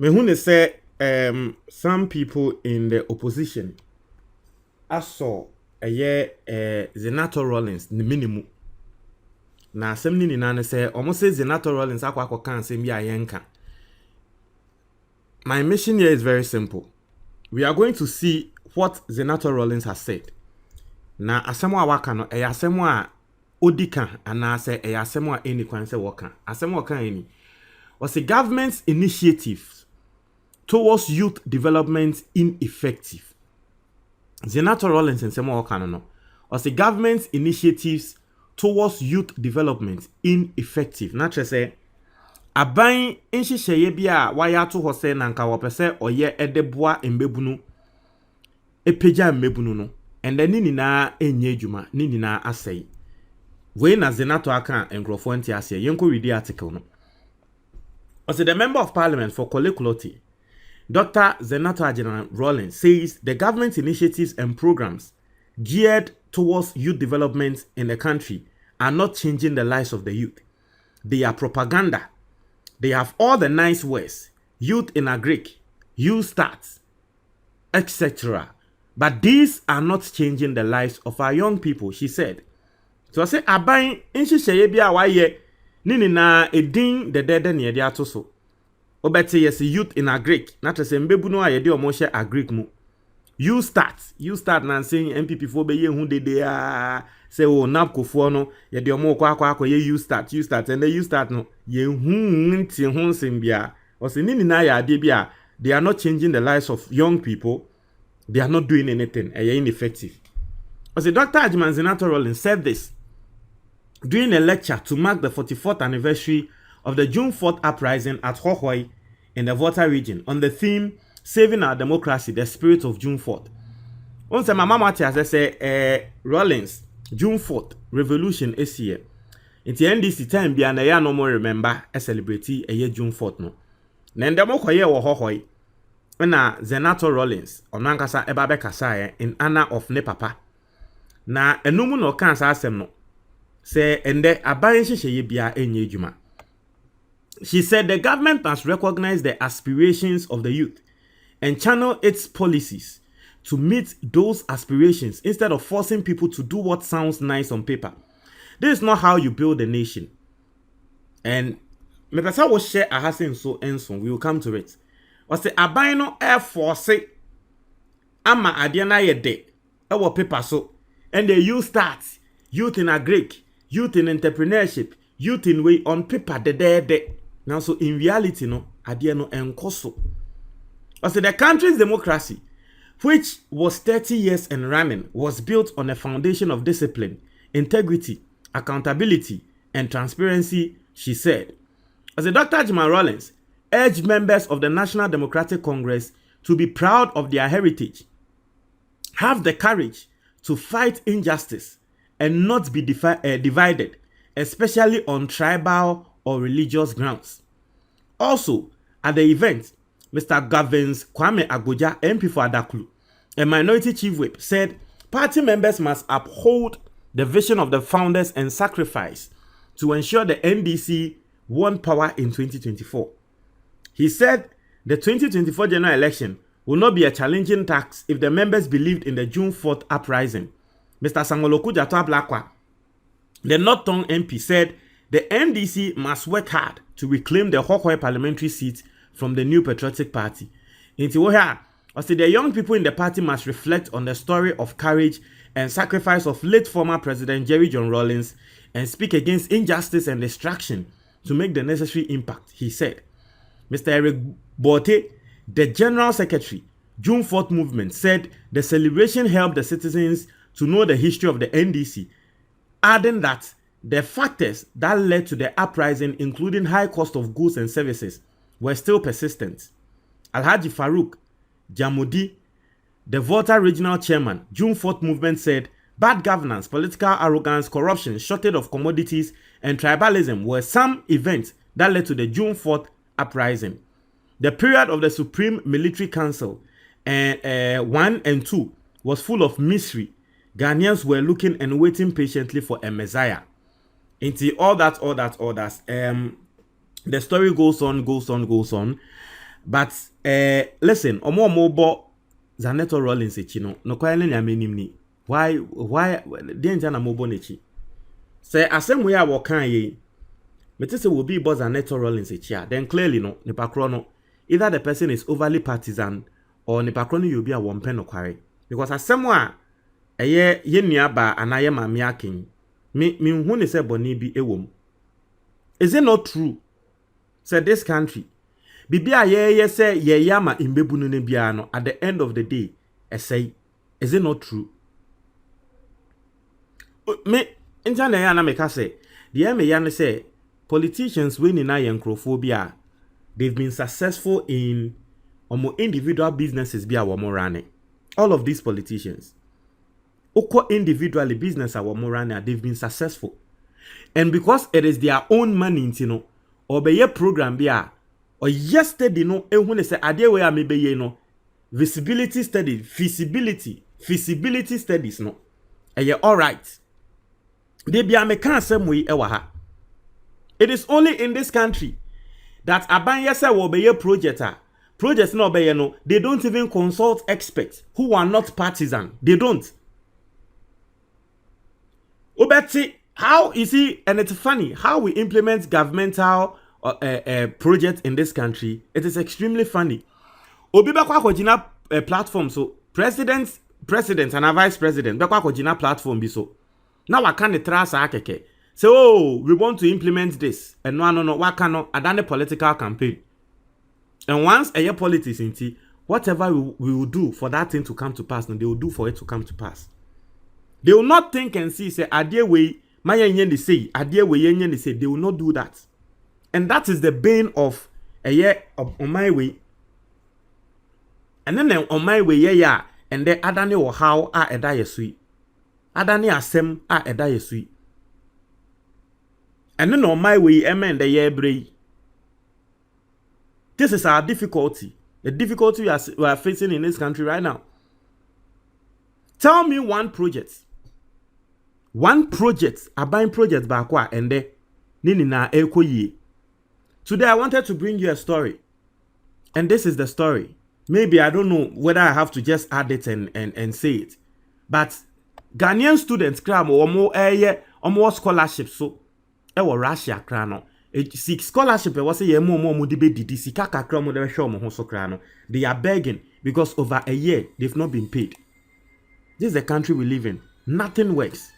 Me say some people in the opposition I saw a year Zanetor Rawlings the minimum. Na asem ni nina say almost say Zanetor Rawlings akwa kan say bi ayenka. My mission here is very simple. We are going to see what Zanetor Rawlings has said. Na asem a waka no asem a odika ana say asem a eni kwan say waka. Asem waka eni was the government's initiatives towards youth development ineffective. Zanetor Rawlings and Semo Okano was the government's initiatives towards youth development ineffective. Naturally say, aban inhyehyeye bia waya to ho say nanka wopese oye edeboa mbebunu epeja mbebunu no and then ni na enye adwuma ni na asai. We na Zanetor aka engrofo nti ase yenko read the article no. Was the member of parliament for Kolekuloti Dr. Zanetor Rawlings says the government's initiatives and programs geared towards youth development in the country are not changing the lives of the youth. They are propaganda. They have all the nice words, youth in a Greek, youth starts, etc. But these are not changing the lives of our young people, she said. So I say, abai inshi sheyebia waye nini na edin de dede ni edi atoso. Obeti yes youth in a Greek. Not to say mbebu no ayede omo she a Greek mu. You start na saying NPP fo be ye hu dede a say o napko fo no ye de omo kwa ye you start and the you start no ye hu nti hu nsem bia. O say nini na ya ade bia they are not changing the lives of young people. They are not doing anything. They are ineffective. O say Dr. Zanetor Rawlings said this during a lecture to mark the 44th anniversary of the June 4th uprising at Hohoi in the Volta region on the theme Saving Our Democracy, the Spirit of June 4th. Once my mama say Rawlings June 4th revolution is here. In the NDC time be na ya no more remember a celebrate a year June 4th no. Na ndemo koye wo Hohoi na Zanetor Rawlings onankasa eba be kasa in honor of ne papa. Na enumu no kan sa asem no. Say ende aban hyehyeye bia enye adwuma. She said the government must recognize the aspirations of the youth and channel its policies to meet those aspirations instead of forcing people to do what sounds nice on paper. This is not how you build a nation. And me pesa wo share a hasen so enso we will come to it. Was the aban no air force ama ade na ye de e wo paper so and the youth start youth in a Greek, youth in entrepreneurship, youth in way on paper de. Now, so in reality, no, ade no enkoso. Also, the country's democracy, which was 30 years and running, was built on a foundation of discipline, integrity, accountability, and transparency, she said. As Dr. Zanetor Rawlings urged members of the National Democratic Congress to be proud of their heritage, have the courage to fight injustice, and not be divided, especially on tribal or religious grounds. Also, at the event, Mr. Gavins Kwame Agoja, MP for Adaklu, a minority chief whip, said party members must uphold the vision of the founders and sacrifice to ensure the NDC won power in 2024. He said the 2024 general election will not be a challenging task if the members believed in the June 4th uprising. Mr. Sangoloku Jatwa Blakwa, the Northern MP, said the NDC must work hard to reclaim the Hohoi parliamentary seat from the New Patriotic Party. In Tiwoha, the young people in the party must reflect on the story of courage and sacrifice of late former President Jerry John Rawlings and speak against injustice and distraction to make the necessary impact, he said. Mr. Eric Bote, the General Secretary, June 4th movement, said the celebration helped the citizens to know the history of the NDC, adding that the factors that led to the uprising, including high cost of goods and services, were still persistent. Alhaji Farouk Jamudi, the Volta regional chairman, June 4th movement, said bad governance, political arrogance, corruption, shortage of commodities, and tribalism were some events that led to the June 4th uprising. The period of the Supreme Military Council 1 and 2 was full of mystery. Ghanaians were looking and waiting patiently for a messiah. Into all that. The story goes on. But listen, omo bo Zanetor Rawlings echi no kwai ne nyamenim ni. Why danger na mobo nechi. Say asem we a wo kan ye. Mete se will be bo Zanetor Rawlings echi a. Then clearly no nipa kro no either the person is overly partisan or nipa kro no you be a one pen no kware. Because asem a eye ye nuaba anaye mame akin. Me hu ne se boni bi ewom. Is it not true? Say this country Bibia ye say ye yama imbebunu ne bia no at the end of the day say is it not true? Me inja na ya na meka say the me ya ne say politicians we ni na yenkrofobia they've been successful in individual businesses bia wo mo run. All of these politicians oko individually business a wo mo run they've been successful. And because it is their own money, you know, or be a program bia or yesterday no ehun say ade we amebeye no visibility study feasibility studies no all right they be ameka asem we ewa ha. It is only in this country that abanye say we be a projects no be no they don't even consult experts who are not partisan. They don't. Obeti how is he, and it's funny how we implement governmental project in this country. It is extremely funny. Obi bakwa kojina platform so president and a vice president bakwa kojina platform bi so. Now I can't trust akeke. Say oh we want to implement this and no wakano adane political campaign. And once a year politics inti whatever we will do for that thing to come to pass, and they will do for it to come to pass. They will not think and see say adie way maya yen say adie way yen say. They will not do that. And that is the bane of a year on my way. And then on my way, yeah, and then adani or how a eda sweet. Adani asem a eda sweet. And then on my way, amen the year bray. This is our difficulty. The difficulty we are facing in this country right now. Tell me one project, a buying project bakwa and de nini na eko ye. Today I wanted to bring you a story. And this is the story. Maybe I don't know whether I have to just add it and say it. But Ghanaian students cram or more scholarship so Russia crano. Seek scholarship was a more debate sika cramo de show mo so crano. They are begging because over a year they've not been paid. This is the country we live in. Nothing works.